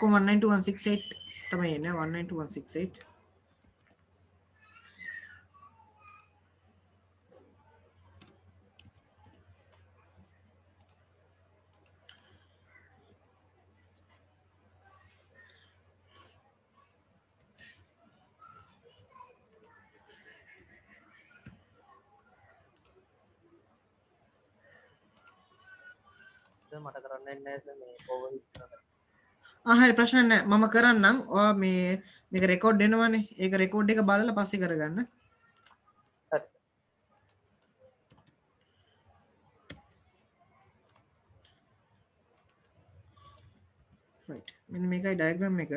ඔක්කොම 192.168 තමයි එන්නේ 192.168. මට කරන්න එන්නේ නැහැ මේ ඕවර් හරි ප්‍රශ්න නැහැ මම කරන්නම් ඔයා මේක රෙකෝඩ් වෙනවනේ ඒක රෙකෝඩ් එක බලලා පස්සේ කරගන්න right මෙන්න මේකයි ඩයග්‍රෑම් එක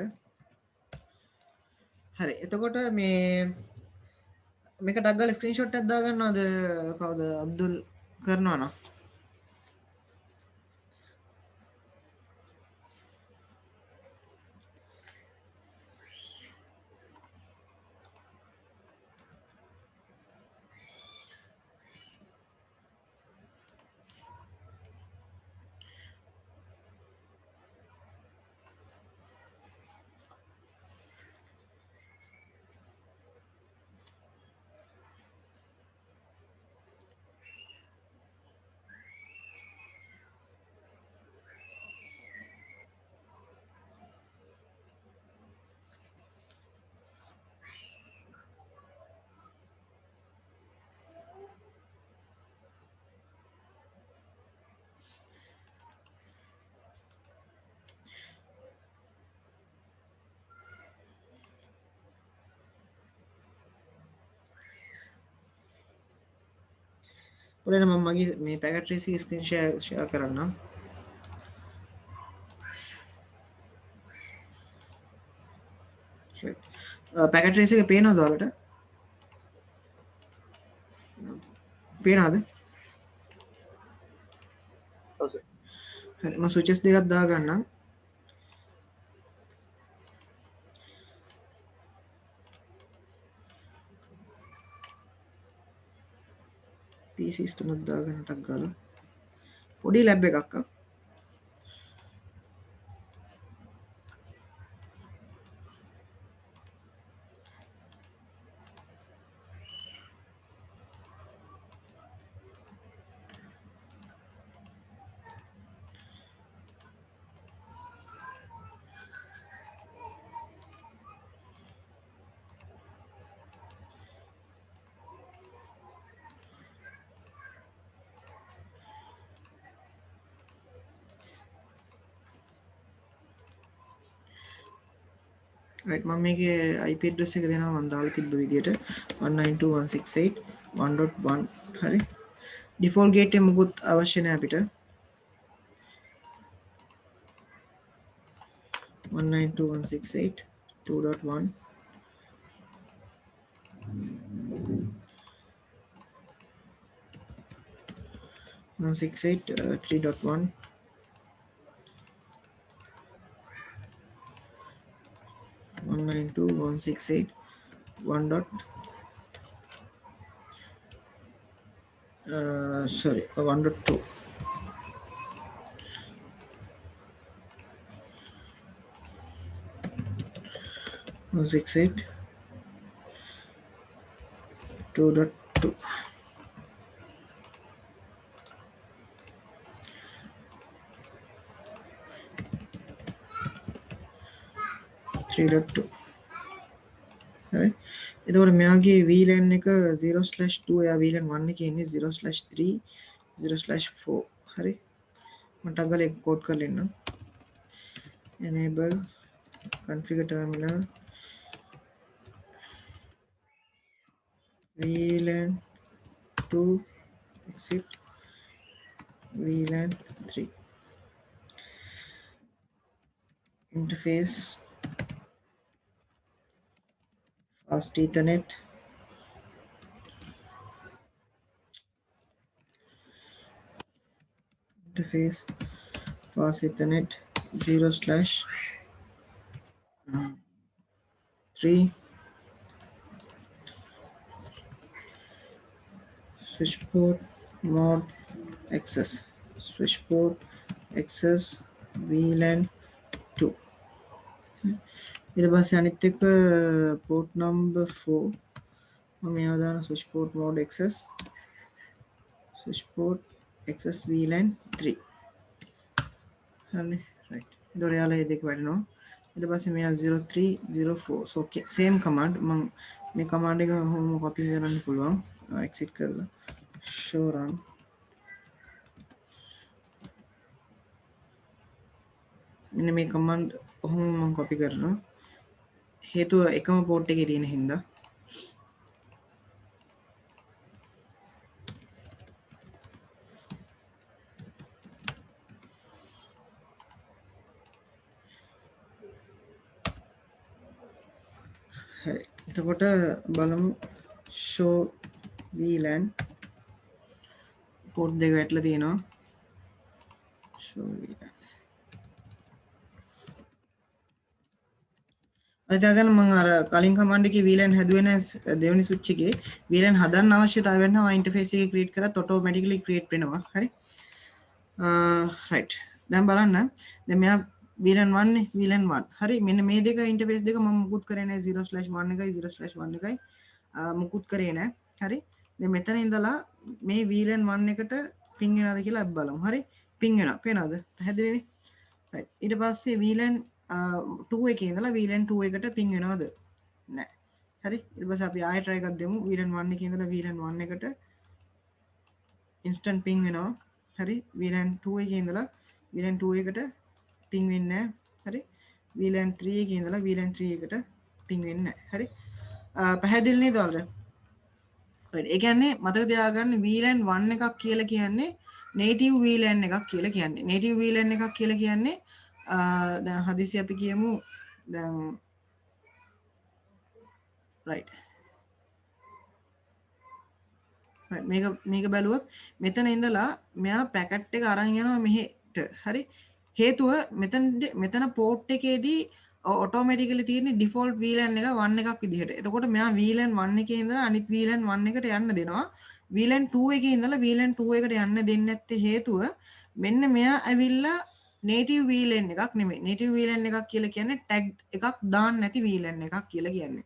හරි එතකොට මේක ටක් ගාලා ස්ක්‍රීන්ෂොට් එකක් දාගන්නවද කවුද අබ්දුල් කරනවා නම් ඔයාලා මම මගේ මේ පැකට් ට්‍රේස් එක ස්ක්‍රීන් ෂෙයා කරන්නම් පැකට් ට්‍රේස් එක පේනවද ඔයාලට පේනවද හරි මම ස්විචස් දෙකක් දාගන්නම් PCs තුනක් දාගන්න ටක් ගාලා පොඩි ලැබ් එකක් right මම මේකේ IP address එක දෙනවා මම දාලා තිබ්බ විදියට 192.168.1.1 හරි default gate එක මුකුත් අවශ්‍ය නැහැ අපිට 192.168.2.1 168.3.1 192.168.1. Sorry, 1.2. One six eight 2.2. Three dot two. Right. එතකොට මෙයාගේ VLAN එක 0/2 එයා VLAN 1 එකේ ඉන්නේ 0/3 0/4 හරි මම ටක් ගාලා ඒක කෝඩ් කරලා ඉන්නම් enable configure terminal VLAN 2 exit VLAN 3 interface fast Ethernet interface fast Ethernet 0/3 switch port mode access switch port access VLAN 2 ඊට පස්සේ අනිත් එක port number 4 මම මේවා දාන switch port mode access switch port access VLAN 3 හරි right ඒතකොට යාලා මේ දෙක වැඩනවා ඊට පස්සේ මෙයා 0304 so same command මම මේ command එක හොම copy කරන්න පුළුවන් exit කරලා show run මෙන්න මේ command ඔහොම මම copy කරනවා හේතුව එකම port එකේ තියෙන හින්දා හරි එතකොට බලමු show VLAN port දෙක වැටලා තියෙනවා show VLAN අදගන්න මම අර කලින් කමාන්ඩ් එකේ VLAN හැදුවේ නැහැ දෙවෙනි ස්විච් එකේ VLAN හදන්න අවශ්‍යතාවය නැහැ ඉන්ටර්ෆේස් එක ක්‍රියේට් කරත් ඔටෝමැටිකලි ක්‍රියේට් වෙනවා හරි right දැන් බලන්න දැන් මෙයා VLAN 1 නේ VLAN 1 හරි මෙන්න මේ දෙක ඉන්ටර්ෆේස් දෙක මම මුකුත් කරේ නැහැ 0/1 එකයි 0/1 එකයි මුකුත් කරේ නැහැ හරි දැන් මෙතන ඉඳලා මේ VLAN 1 එකට පින් වෙනවද කියලා අපි බලමු හරි පින් වෙනවා පේනවද පැහැදිලිනේ right ඊට පස්සේ VLAN 2 එකේ ඉඳලා VLAN 2 එකට පින් වෙනවද නැහැ හරි ඊට පස්සේ අපි ආයෙ try එකක් දෙමු VLAN 1 එකේ ඉඳලා VLAN 1 එකට instant ping වෙනවා හරි VLAN 2 එකේ ඉඳලා VLAN 2 එකට ping වෙන්නේ නැහැ හරි VLAN 3 එකේ ඉඳලා VLAN 3 එකට ping වෙන්නේ නැහැ හරි පැහැදිලි නේද ඔයාලට right ඒ කියන්නේ මතක තියාගන්න VLAN 1 එකක් කියලා කියන්නේ native VLAN එකක් කියලා කියන්නේ native VLAN එකක් කියලා කියන්නේ දැන් හදිසි අපි කියමු දැන් right මේක බැලුවොත් මෙතන ඉඳලා මෙයා පැකට් එක අරන් යනවා මෙහෙට හරි හේතුව මෙතන පෝට් එකේදී ඔටෝමැටිකලි තියෙන ඩිෆෝල්ට් VLAN එක 1 එකක් විදිහට. එතකොට මෙයා VLAN 1 එකේ ඉඳලා අනිත් VLAN 1 එකට යන්න දෙනවා. VLAN 2 එකේ ඉඳලා VLAN 2 එකට යන්න දෙන්නේ නැත්තේ හේතුව මෙන්න මෙයා ඇවිල්ලා native VLAN එකක් නෙමෙයි. native VLAN එකක් කියලා කියන්නේ tag එකක් දාන්න නැති VLAN එකක් කියලා කියන්නේ.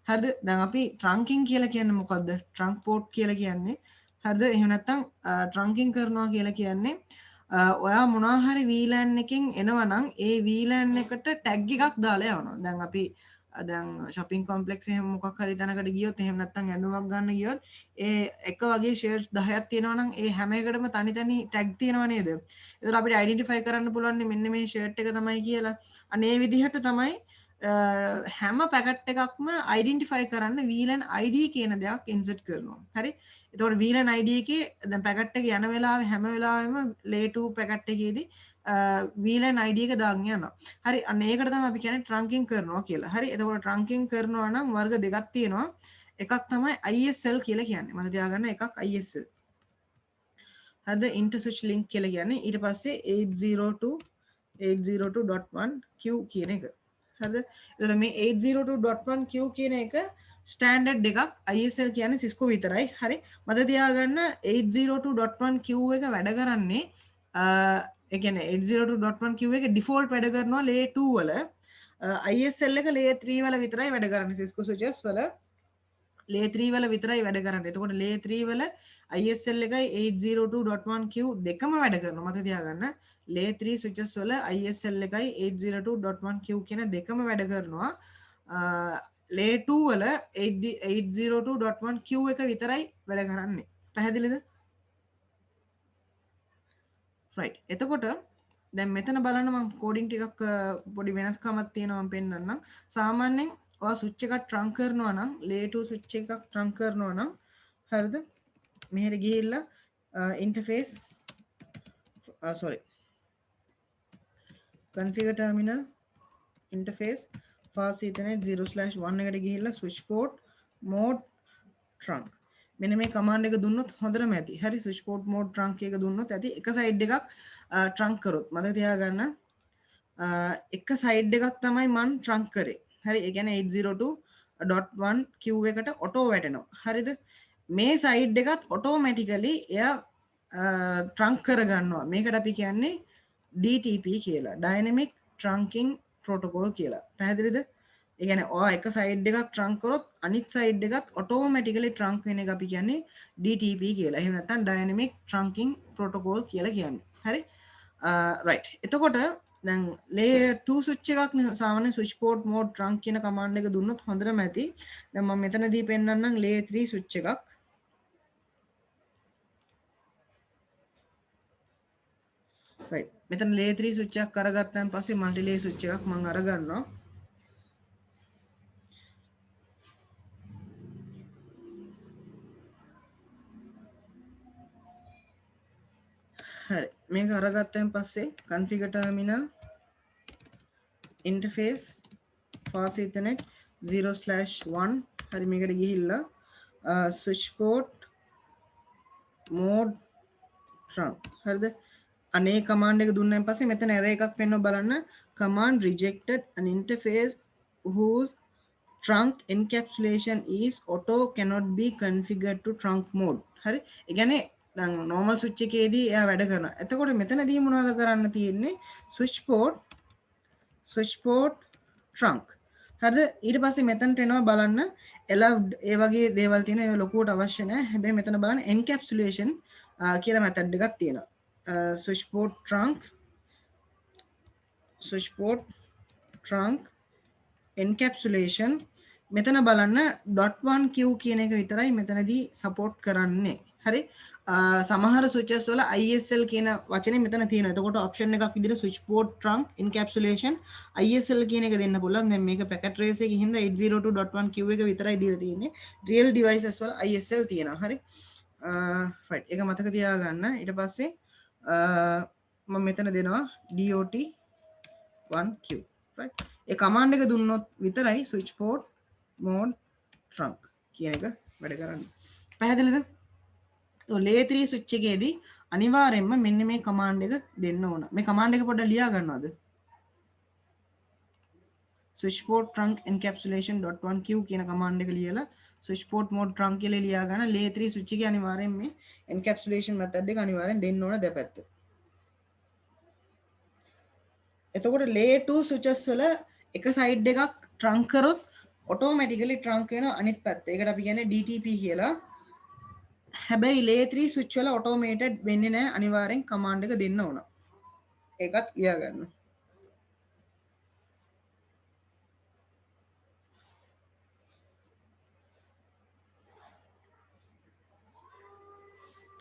හරිද? දැන් අපි trunking කියලා කියන්නේ මොකද්ද? trunk port කියලා කියන්නේ. හරිද? එහෙම නැත්නම් trunking කරනවා කියලා කියන්නේ ඔයා මොනවා හරි VLAN එකකින් එනවා නම් ඒ VLAN එකට tag එකක් දාලා යවනවා. දැන් අපි දැන් shopping complex එහෙම මොකක් හරි තැනකට ගියොත් එහෙම නැත්නම් ඇඳුමක් ගන්න ගියොත් ඒ එක වගේ shirts 10ක් තියෙනවා නම් ඒ හැම එකටම තනි තනි tag තියෙනවා නේද? ඒතර අපිට identify කරන්න පුළුවන් මෙන්න මේ shirt එක තමයි කියලා. අන්න ඒ විදිහට තමයි හැම පැකට් එකක්ම identify කරන්න VLAN ID කියන දෙයක් insert කරනවා. හරි? එතකොට VLAN ID එකේ දැන් පැකට් එක යන වෙලාවේ හැම වෙලාවෙම layer 2 පැකට් එකේදී VLAN ID එක දාගෙන යනවා. හරි අන්න ඒකට තමයි අපි කියන්නේ trunking කරනවා කියලා. හරි එතකොට trunking කරනවා නම් වර්ග දෙකක් තියෙනවා. එකක් තමයි ISL කියලා කියන්නේ. මම තියාගන්න එකක් ISL. හරිද inter switch link කියලා කියන්නේ ඊට පස්සේ 802.802.1q කියන එක. හරිද? එතකොට මේ 802.1q කියන එක ස්ටෑන්ඩඩ් එකක් ISL කියන්නේ Cisco විතරයි. හරි. මතක තියාගන්න 802.1q එක වැඩ කරන්නේ ඒ කියන්නේ 802.1q එක ඩිෆෝල්ට් වැඩ කරනවා layer 2 වල. ISL එක layer 3 වල විතරයි වැඩ කරන්නේ Cisco switches වල. layer 3 වල විතරයි වැඩ කරන්නේ. එතකොට layer 3 වල ISL එකයි 802.1q දෙකම වැඩ කරනවා. මතක තියාගන්න. layer 3 switches වල ISL එකයි 802.1q කියන දෙකම වැඩ කරනවා. layer 2 වල 802.1q එක විතරයි වැඩ කරන්නේ. පැහැදිලිද? right. එතකොට දැන් මෙතන බලන්න මම කෝඩින් ටිකක් පොඩි වෙනස්කමක් තියෙනවා මම පෙන්නන්නම්. සාමාන්‍යයෙන් ඔයා ස්විච් එකක් trunk කරනවා නම් layer 2 ස්විච් එකක් trunk කරනවා නම් හරිද? මෙහෙට ගිහිල්ලා interface sorry configure terminal interface fast ethernet 0/1 එකට ගිහිල්ලා switch port mode trunk මෙන්න මේ command එක දුන්නොත් හොඳටම ඇති. හරි switch port mode trunk එක දුන්නොත් ඇති. එක side එකක් trunk කරොත් මතක තියාගන්න එක side එකක් තමයි මම trunk කරේ. හරි ඒ කියන්නේ 802.1q එකට auto වැටෙනවා. හරිද? මේ side එකත් automatically එයා trunk කරගන්නවා. මේකට අපි කියන්නේ DTP කියලා. dynamic trunking protocol කියලා. පැහැදිලිද? ඒ කියන්නේ ඔය එක සයිඩ් එකක් trunk කරොත් අනිත් සයිඩ් එකත් automatically trunk වෙන එක අපි කියන්නේ DTP කියලා. එහෙම නැත්නම් dynamic trunking protocol කියලා කියන්නේ. හරි? right. එතකොට දැන් layer 2 switch එකක් සාමාන්‍ය switch port mode trunk කියන command එක දුන්නොත් හොඳටම ඇති. දැන් මම මෙතනදී පෙන්නන්නම් layer 3 switch එකක්. right. මෙතන layer 3 switch එකක් අරගත්තාන් පස්සේ multi layer switch එකක් මම අරගන්නවා. හරි. මේක අරගත්තන් පස්සේ configure terminal interface fast ethernet 0/1 හරි මේකට ගිහිල්ලා switch port mode trunk හරිද අනේ command එක දුන්නාන් පස්සේ මෙතන error එකක් වෙනවා බලන්න command rejected an interface whose trunk encapsulation is auto cannot be configured to trunk mode හරි ඒ කියන්නේ දැන් normal switch එකේදී එයා වැඩ කරනවා එතකොට මෙතනදී මොනවද කරන්න තියෙන්නේ switch port trunk හරිද ඊට පස්සේ මෙතනට එනවා බලන්න allowed ඒ වගේ දේවල් තියෙනවා ඒවා ලොකුවට අවශ්‍ය නැහැ හැබැයි මෙතන බලන්න encapsulation කියලා method එකක් තියෙනවා switch port trunk encapsulation මෙතන බලන්න .1 q කියන එක විතරයි මෙතනදී support කරන්නේ හරි සමහර switches වල ISL කියන වචනේ මෙතන තියෙනවා. එතකොට option එකක් විදිහට switch port trunk encapsulation ISL කියන එක දෙන්න පුළුවන්. දැන් මේක packet trace එකේ හින්දා 802.1q එක විතරයි දීලා තියෙන්නේ. real devices වල ISL තියෙනවා. හරි. right. ඒක මතක තියාගන්න. ඊට පස්සේ මම මෙතන දෙනවා DOT 1q. right. ඒ command එක දුන්නොත් විතරයි switch port mode trunk කියන එක වැඩ කරන්නේ. පැහැදිලිද? layer 3 switch එකේදී අනිවාර්යෙන්ම මෙන්න මේ command එක දෙන්න ඕන. මේ command එක පොඩ්ඩක් ලියා ගන්නවද? switch port trunk encapsulation.1q කියන command එක ලියලා switch port mode trunk කියලා ලියා ගන්න. layer 3 switch එකේ අනිවාර්යෙන් මේ encapsulation method එක අනිවාර්යෙන් දෙන්න ඕන දෙපැත්ත. එතකොට layer 2 switches වල එක side එකක් trunk කරොත් automatically trunk වෙනවා අනිත් පැත්ත. ඒකට අපි කියන්නේ DTP කියලා. හැබැයි layer 3 switch වල automated වෙන්නේ නැහැ අනිවාර්යෙන් command එක දෙන්න ඕන. ඒකත් කියා ගන්න.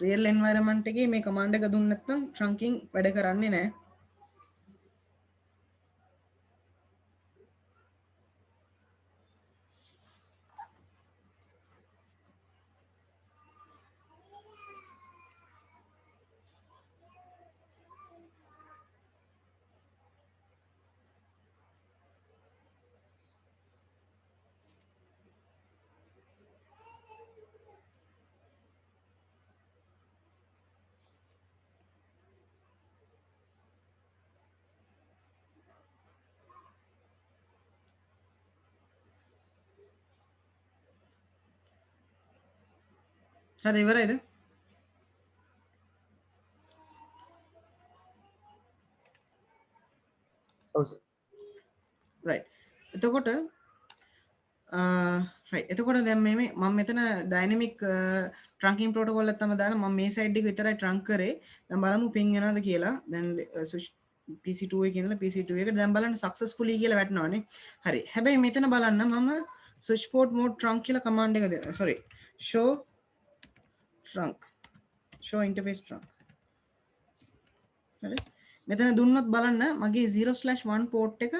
real environment එකේ මේ command එක දුන්න නැත්නම් trunking වැඩ කරන්නේ නැහැ. හරි ඉවරයිද? ඔව් සර්. right. එතකොට right. එතකොට දැන් මේ මම මෙතන dynamic trunking protocol එකක් තමයි දාන මම මේ side එක විතරයි trunk කරේ. දැන් බලමු ping වෙනවද කියලා. දැන් switch PC2 එකේ ඉඳලා PC2 එකට දැන් බලන්න successfully කියලා වැටෙනවානේ. හරි. හැබැයි මෙතන බලන්න මම switch port mode trunk කියලා command එක දෙනවා. sorry. show interface trunk හරි මෙතන දුන්නොත් බලන්න මගේ 0/1 port එක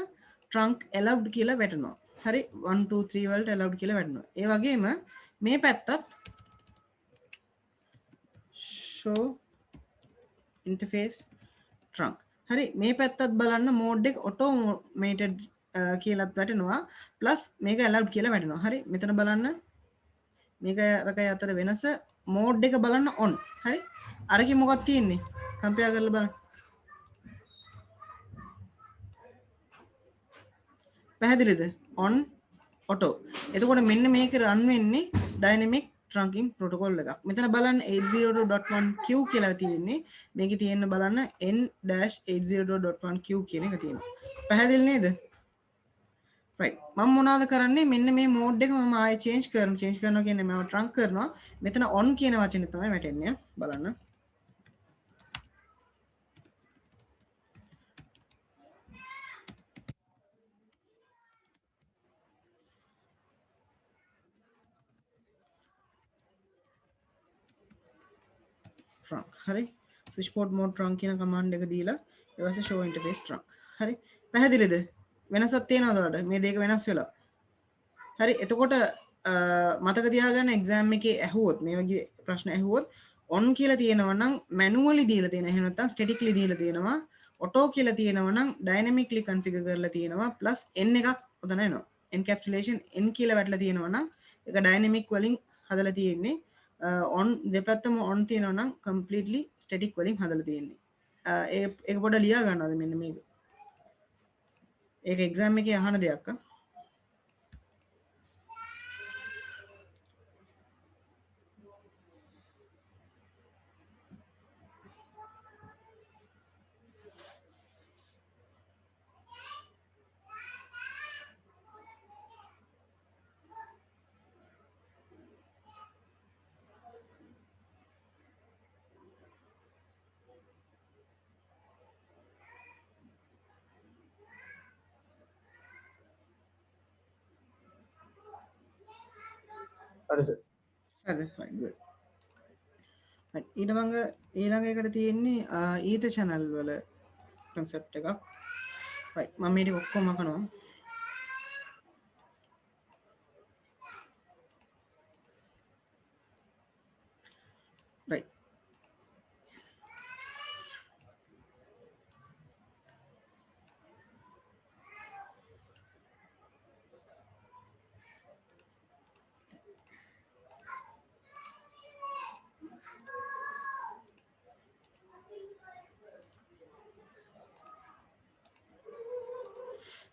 trunk allowed කියලා වැටෙනවා හරි 1 2 3 වලට allowed කියලා වැටෙනවා ඒ වගේම මේ පැත්තත් show interface trunk හරි මේ පැත්තත් බලන්න mode එක automated කියලාත් වැටෙනවා plus මේක allowed කියලා වැටෙනවා හරි මෙතන බලන්න මේක රකයි අතර වෙනස mode එක බලන්න on හරි අරකේ මොකක්ද තියෙන්නේ compare කරලා බලන්න පැහැදිලිද on auto එතකොට මෙන්න මේක run වෙන්නේ dynamic trunking protocol එකක් මෙතන බලන්න 802.1q කියලා තියෙන්නේ මේකේ තියෙන්න බලන්න n-802.1q කියන එක තියෙනවා පැහැදිලි නේද right මම මොනවද කරන්නේ මෙන්න මේ මෝඩ් එක මම ආයෙ චේන්ජ් කරනවා කියන්නේ මම ට්‍රංක් කරනවා මෙතන on කියන වචනේ තමයි වැටෙන්නේ බලන්න trunk හරි switch port mode trunk කියන command එක දීලා ඊට පස්සේ show interface trunk හරි පැහැදිලිද වෙනසක් තියෙනවද ඔයාලට මේ දෙක වෙනස් වෙලා හරි එතකොට මතක තියාගන්න එක්සෑම් එකේ ඇහුවොත් මේ වගේ ප්‍රශ්න ඇහුවොත් on කියලා තියෙනවා නම් manually දීලා තියෙනවා එහෙම නැත්නම් statically දීලා තියෙනවා auto කියලා තියෙනවා නම් dynamically configure කරලා තියෙනවා plus n එකක් උතන එනවා encapsulation n කියලා වැටලා තියෙනවා නම් ඒක dynamic වලින් හදලා තියෙන්නේ on දෙපැත්තම on තියෙනවා නම් completely static වලින් හදලා තියෙන්නේ ඒක පොඩ්ඩක් ලියා ගන්නවද මෙන්න මේක ඒක එක්සෑම් එකේ අහන දෙයක් හරි සර් හරිද fine good ඊළඟ එකට තියෙන්නේ ඊත channel වල concept එකක් right මම මේක ඔක්කොම කරනවා right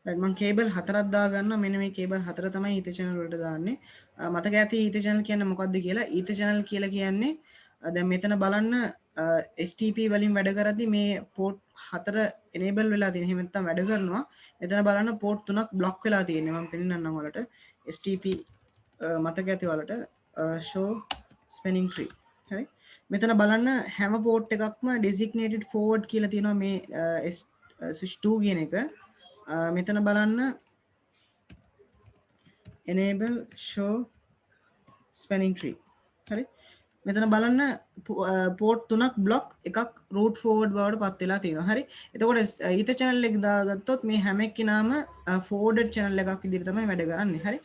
මම කේබල් හතරක් දාගන්න මෙන්න මේ කේබල් හතර තමයි ඊත channel වලට දාන්නේ මතක ඇති ඊත channel කියන්නේ මොකක්ද කියලා ඊත channel කියලා කියන්නේ දැන් මෙතන බලන්න STP වලින් වැඩ කරද්දී මේ port හතර enable වෙලා තියෙන එහෙම නැත්නම් වැඩ කරනවා මෙතන බලන්න port තුනක් block වෙලා තියෙනවා මම පෙන්නන්නම් ඔයාලට STP මතක ඇති ඔයාලට show spanning tree හරි මෙතන බලන්න හැම port එකක්ම designated forward කියලා තියෙනවා මේ switch 2 කියන එක මෙතන බලන්න enable show spanning tree හරි මෙතන බලන්න port තුනක් block එකක් root forward බවට පත් වෙලා තියෙනවා හරි එතකොට ඊත channel එක දාගත්තොත් මේ හැම එක්කිනාම forwarded channel එකක් විදිහට තමයි වැඩ කරන්නේ හරි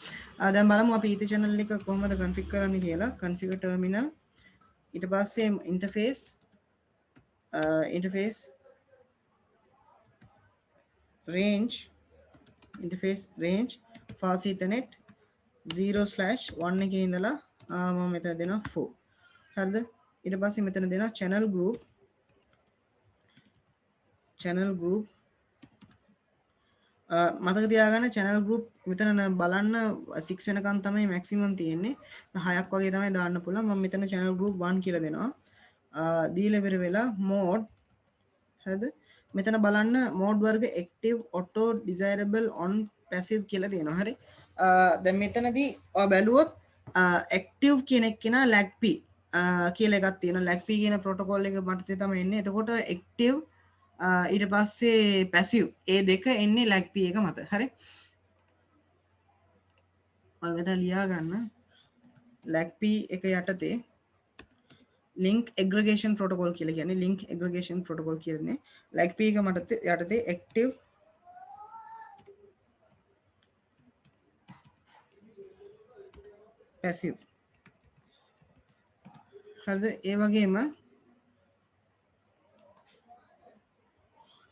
දැන් බලමු අපි ඊත channel එක කොහොමද configure කරන්නේ කියලා configure terminal ඊට පස්සේ interface range fast ethernet 0/1 එකේ ඉඳලා මම මෙතන දෙනවා 4 හරිද ඊට පස්සේ මෙතන දෙනවා channel group මතක තියාගන්න channel group මෙතන බලන්න 6 වෙනකන් තමයි maximum තියෙන්නේ 6ක් වගේ තමයි දාන්න පුළුවන් මම මෙතන channel group 1 කියලා දෙනවා දීලා ඉවර වෙලා mode හරිද මෙතන බලන්න mode වර්ග active auto desirable on passive කියලා තියෙනවා හරි දැන් මෙතනදී ඔය බැලුවොත් active කියන එක කෙනා lagp කියලා එකක් තියෙනවා lagp කියන protocol එක මතකේ තමයි එන්නේ එතකොට active ඊට පස්සේ passive ඒ දෙක එන්නේ lagp එක මත හරි ඔය මෙතන ලියා ගන්න lagp එක යටතේ link aggregation protocol කියලා කියන්නේ link aggregation protocol කියන්නේ lagp එක මත යටතේ active passive හරිද ඒ වගේම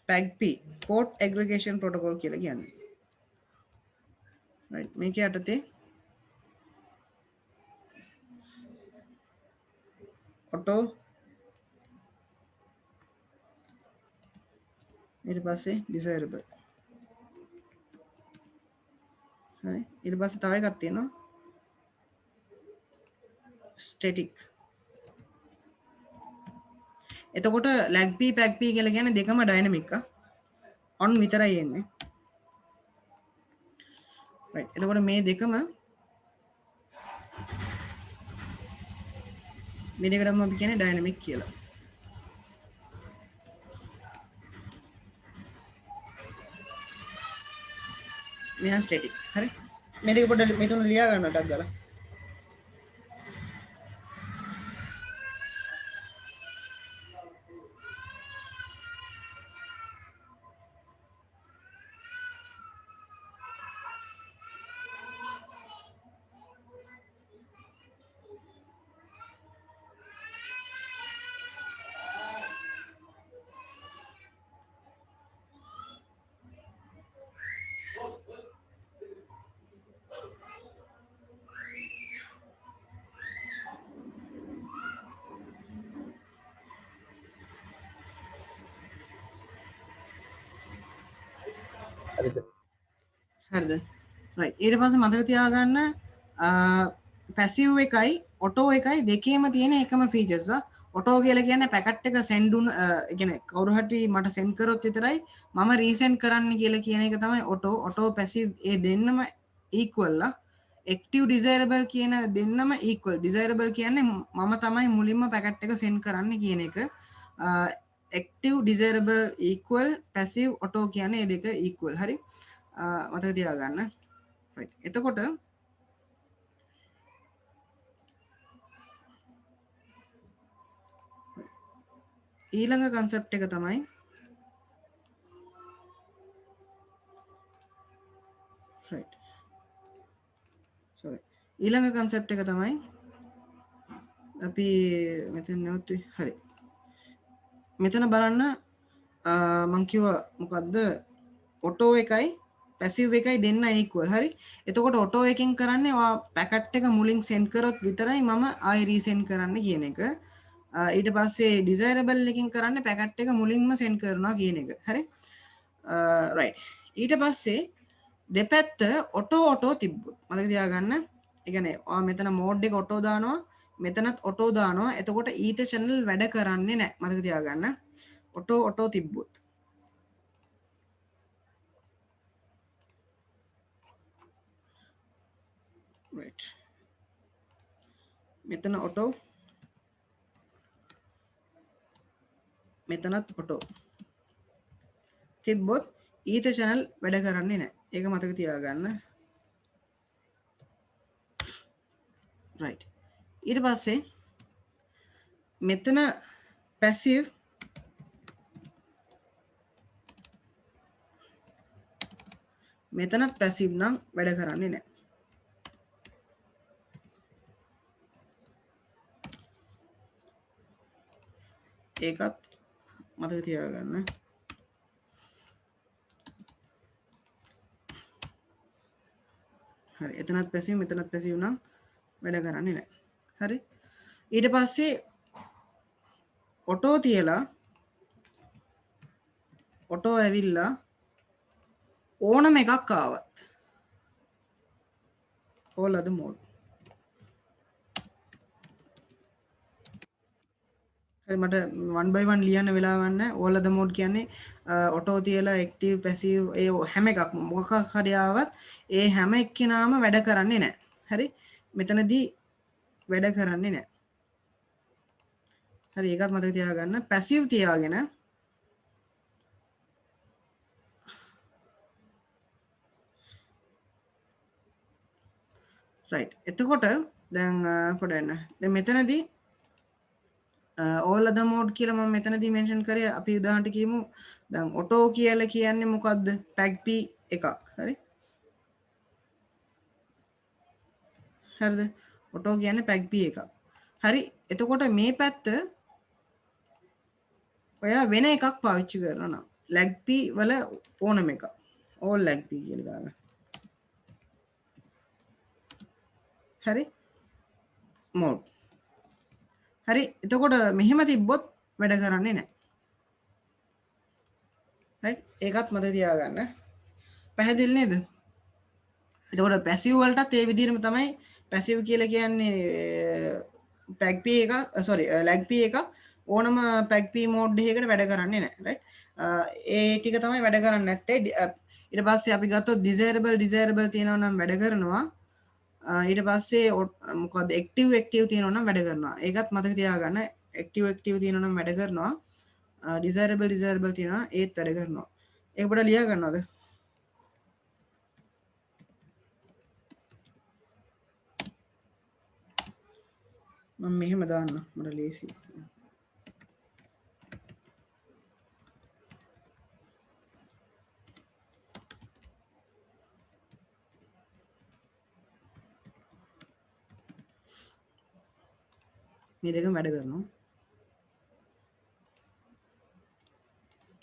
pagp port aggregation protocol කියලා කියන්නේ right මේක යටතේ auto ඊට පස්සේ desirable හරි ඊට පස්සේ තව එකක් තියෙනවා static එතකොට lagp pagp කියලා කියන්නේ දෙකම dynamic on විතරයි එන්නේ right එතකොට මේ දෙකම මේ දෙකටම අපි කියන්නේ ඩයිනමික් කියලා. මෙයා ස්ටැටික්. හරි. මේ දෙක පොඩ්ඩක් මේ තුන ලියා ගන්න ටක් ගාලා. හරි සර්. හරිද? right ඊට පස්සේ මතක තියාගන්න පැසිව් එකයි ඔටෝ එකයි දෙකේම තියෙන එකම ෆීචර්ස්. ඔටෝ කියලා කියන්නේ පැකට් එක සෙන්ඩ් උන කියන්නේ කවුරු හරි මට සෙන්ඩ් කරොත් විතරයි මම රීසෙන්ඩ් කරන්න කියලා කියන එක තමයි ඔටෝ. ඔටෝ පැසිව් ඒ දෙන්නම equal ලා. active desirable කියන දෙන්නම equal. desirable කියන්නේ මම තමයි මුලින්ම පැකට් එක සෙන්ඩ් කරන්න කියන එක. active desirable equal passive auto කියන්නේ මේ දෙක equal. හරි. මතක තියාගන්න. right එතකොට ඊළඟ concept එක තමයි right sorry ඊළඟ concept එක තමයි අපි මෙතන නවත්වුවේ. හරි මෙතන බලන්න මං කිව්වා මොකද්ද ඔටෝ එකයි පැසිව් එකයි දෙන්න equal. හරි එතකොට ඔටෝ එකෙන් කරන්නේ ඔයා පැකට් එක මුලින් සෙන්ඩ් කරොත් විතරයි මම ආයි රීසෙන්ඩ් කරන්න කියන එක. ඊට පස්සේ ඩිසයිරබල් එකකින් කරන්නේ පැකට් එක මුලින්ම සෙන්ඩ් කරනවා කියන එක. හරි right ඊට පස්සේ දෙපැත්ත ඔටෝ ඔටෝ තිබ්බොත් මතක තියාගන්න. ඒ කියන්නේ ඔයා මෙතන මෝඩ් එක ඔටෝ දානවා මෙතනත් ඔටෝ දානවා. එතකොට ඊට channel වැඩ කරන්නේ නැහැ. මතක තියාගන්න. ඔටෝ ඔටෝ තිබ්බොත් right මෙතන ඔටෝ මෙතනත් ඔටෝ තිබ්බොත් ඊට channel වැඩ කරන්නේ නැහැ. ඒක මතක තියාගන්න. right ඊට පස්සේ මෙතන passive මෙතනත් passive නම් වැඩ කරන්නේ නැහැ. ඒකත් මතක තියාගන්න. හරි එතනත් පැසිව් මෙතනත් පැසිව් නම් වැඩ කරන්නේ නැහැ. හරි ඊට පස්සේ ඔටෝ තියලා ඔටෝ ඇවිල්ලා ඕනම එකක් ආවත් all other mode හරි මට 1 by 1 ලියන්න වෙලාවක් නැහැ. all other mode කියන්නේ ඔටෝ තියලා active passive ඒ හැම එකක්ම මොකක් හරි ආවත් ඒ හැම එක්කෙනාම වැඩ කරන්නේ නැහැ. හරි මෙතනදී වැඩ කරන්නේ නැහැ. හරි ඒකත් මතක තියාගන්න. passive තියාගෙන right එතකොට දැන් පොඩ එන්න. දැන් මෙතනදී all other mode කියලා මම මෙතනදී මෙන්ෂන් කරේ. අපි උදාහරණට කියමු දැන් ඔටෝ කියලා කියන්නේ මොකද්ද? tag p එකක්. හරි හරිද? ඔටෝ කියන්නේ tag p එකක්. හරි එතකොට මේ පැත්ත ඔයා වෙන එකක් පාවිච්චි කරනවා නම් lag p වල ඕනම එකක් all lag p කියලා දාගන්න. හරි mode හරි එතකොට මෙහෙම තිබ්බොත් වැඩ කරන්නේ නැහැ. right ඒකත් මතක තියාගන්න. පැහැදිලි නේද? එතකොට පැසිව් වලටත් ඒ විදිහටම තමයි. පැසිව් කියලා කියන්නේ pack p එක sorry lag p එක ඕනම pack p mode එකකට වැඩ කරන්නේ නැහැ. right ඒ ටික තමයි වැඩ කරන්නේ නැත්තේ. ඊට පස්සේ අපි ගත්තොත් desirable තියෙනවා නම් වැඩ කරනවා. ඊට පස්සේ මොකද active තියෙනවා නම් වැඩ කරනවා. ඒකත් මතක තියාගන්න. active තියෙනවා නම් වැඩ කරනවා. desirable තියෙනවා ඒත් වැඩ කරනවා. ඒක පොඩ්ඩක් ලියා ගන්නවද? මම මෙහෙම දාන්න මට ලේසි. මේ දෙකම වැඩ කරනවා.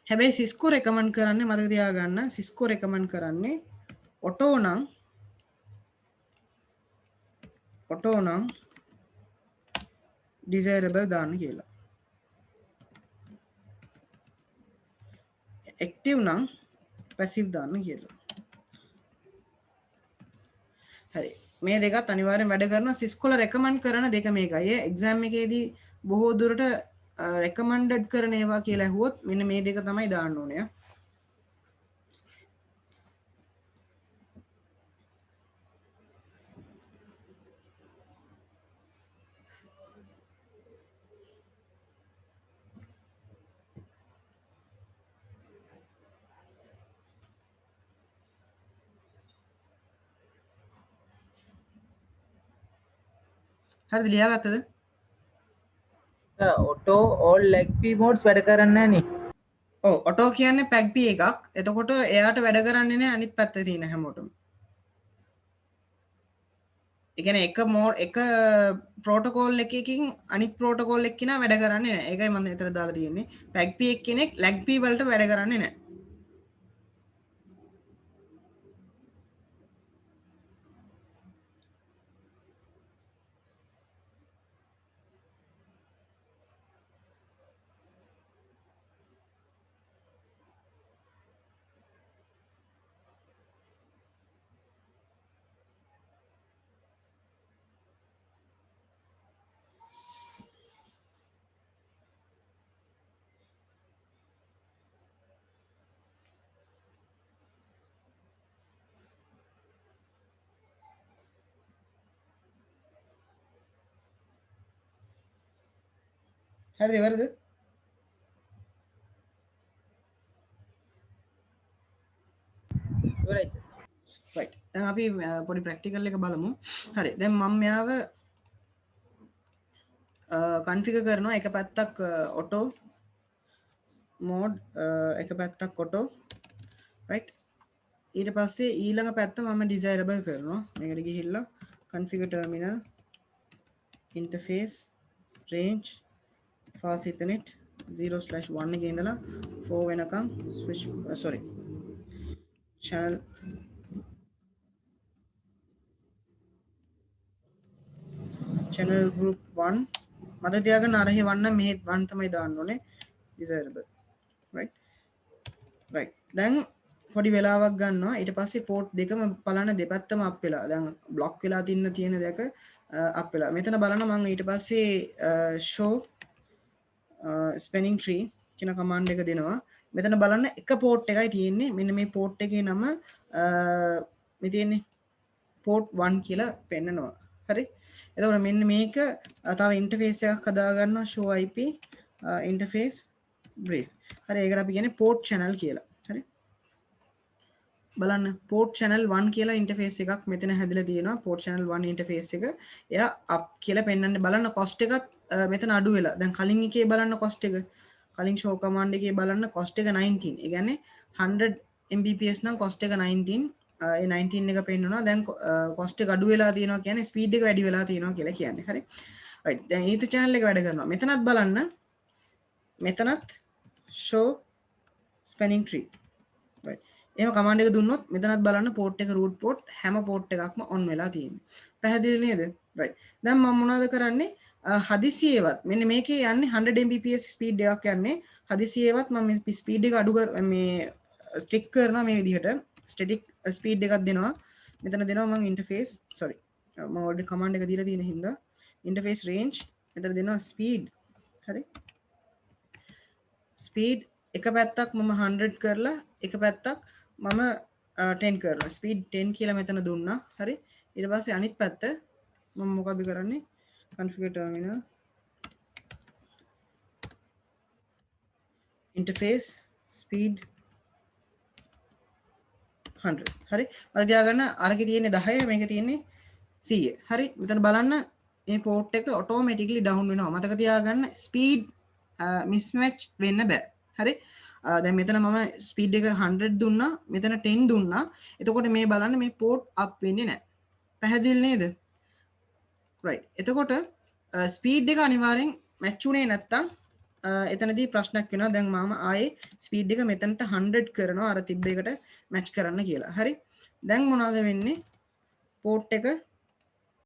හැබැයි Cisco recommend කරන්නේ මතක තියාගන්න Cisco recommend කරන්නේ auto නම් desirable දාන්න කියලා. active නම් passive දාන්න කියලා. හරි. මේ දෙකත් අනිවාර්යෙන් වැඩ කරනවා. Cisco ල recommend කරන දෙක මේකයි. exam එකේදී බොහෝ දුරට recommended කරන ඒවා කියලා ඇහුවොත් මෙන්න මේ දෙක තමයි දාන්න ඕනේ. හරිද ලියාගත්තද? Auto all leg p modes වැඩ කරන්නේ නැහැ නේ. ඔව් ඔටෝ කියන්නේ පැග් p එකක්. එතකොට එයාට වැඩ කරන්නේ නැහැ අනිත් පැත්තේ තියෙන හැමෝටම. ඒ කියන්නේ එක ප්‍රෝටෝකෝල් එකකින් අනිත් ප්‍රෝටෝකෝල් එක්කිනා වැඩ කරන්නේ නැහැ. ඒකයි මම එතන දාලා තියෙන්නේ. පැග් p එක්කෙනෙක් leg p වලට වැඩ කරන්නේ නැහැ. හරිද ඉවරද? ඉවරයි සර්. right. දැන් අපි පොඩි ප්‍රැක්ටිකල් එක බලමු. හරි. දැන් මම මෙයාව කන්ෆිගර් කරනවා එක පැත්තක් auto mode එක පැත්තක් auto right. ඊට පස්සේ ඊළඟ පැත්ත මම desirable කරනවා. මේකට ගිහිල්ලා configure terminal interface range fast ethernet 0/1 එකේ ඉඳලා 4 වෙනකම් switch sorry channel group 1 මතක තියාගන්න අරහේ 1 නම් මෙහෙත් 1 තමයි දාන්න ඕනේ desirable right. දැන් පොඩි වෙලාවක් ගන්නවා. ඊට පස්සේ port දෙකම බලන්න දෙපැත්තම අප් වෙලා. දැන් block වෙලා තියෙන දෙක අප් වෙලා. මෙතන බලන්න මම ඊට පස්සේ show spanning tree කියන command එක දෙනවා. මෙතන බලන්න එක port එකයි තියෙන්නේ. මෙන්න මේ port එකේ නම මේ තියෙන්නේ port 1 කියලා පෙන්නනවා. හරි. එතකොට මෙන්න මේක තව interface එකක් හදා ගන්නවා show IP interface brief. හරි. ඒකට අපි කියන්නේ port channel කියලා. හරි. බලන්න port channel 1 කියලා interface එකක් මෙතන හැදිලා තියෙනවා. port channel 1 interface එක. එයා up කියලා පෙන්වන්නේ. බලන්න cost එකත් මෙතන අඩු වෙලා. දැන් කලින් එකේ බලන්න cost එක. කලින් show command එකේ බලන්න cost එක 19. ඒ කියන්නේ 100 Mbps නම් cost එක 19. ඒ 19 එක පෙන්වනවා. දැන් cost එක අඩු වෙලා තියෙනවා කියන්නේ speed එක වැඩි වෙලා තියෙනවා කියලා කියන්නේ. හරි. right. දැන් ඊට channel එක වැඩ කරනවා. මෙතනත් බලන්න. මෙතනත් show spanning tree. right. එහෙම command එක දුන්නොත් මෙතනත් බලන්න port එක root port හැම port එකක්ම on වෙලා තියෙන්නේ. පැහැදිලි නේද? right. දැන් මම මොනවද කරන්නේ? හදිසියෙවත් මෙන්න මේකේ යන්නේ 100 Mbps speed එකක් යන්නේ. හදිසියෙවත් මම මේ speed එක අඩු මේ stick කරනවා මේ විදිහට. static speed එකක් දෙනවා. මෙතන දෙනවා මම interface sorry. මම already command එක දීලා තියෙන හින්දා interface range මෙතන දෙනවා speed. හරි. speed එක පැත්තක් මම 100 කරලා එක පැත්තක් මම 10 කරනවා ස්පීඩ් 10 කියලා මෙතන දුන්නා හරි ඊට පස්සේ අනිත් පැත්ත මම මොකද කරන්නේ configure terminal interface speed 100 හරි මම තියාගන්න අරකේ තියෙන්නේ 10 මේකේ තියෙන්නේ 100 හරි මෙතන බලන්න මේ port එක automatically down වෙනවා මතක තියාගන්න speed mismatch වෙන්න බෑ හරි දැන් මෙතන මම ස්පීඩ් එක 100 දුන්නා මෙතන 10 දුන්නා එතකොට මේ බලන්න මේ port up වෙන්නේ නැහැ පැහැදිලි නේද right එතකොට ස්පීඩ් එක අනිවාර්යෙන් මැච් උනේ නැත්තම් එතනදී ප්‍රශ්නයක් වෙනවා දැන් මම ආයේ ස්පීඩ් එක මෙතනට 100 කරනවා අර තිබ්බ එකට මැච් කරන්න කියලා හරි දැන් මොනවද වෙන්නේ port එක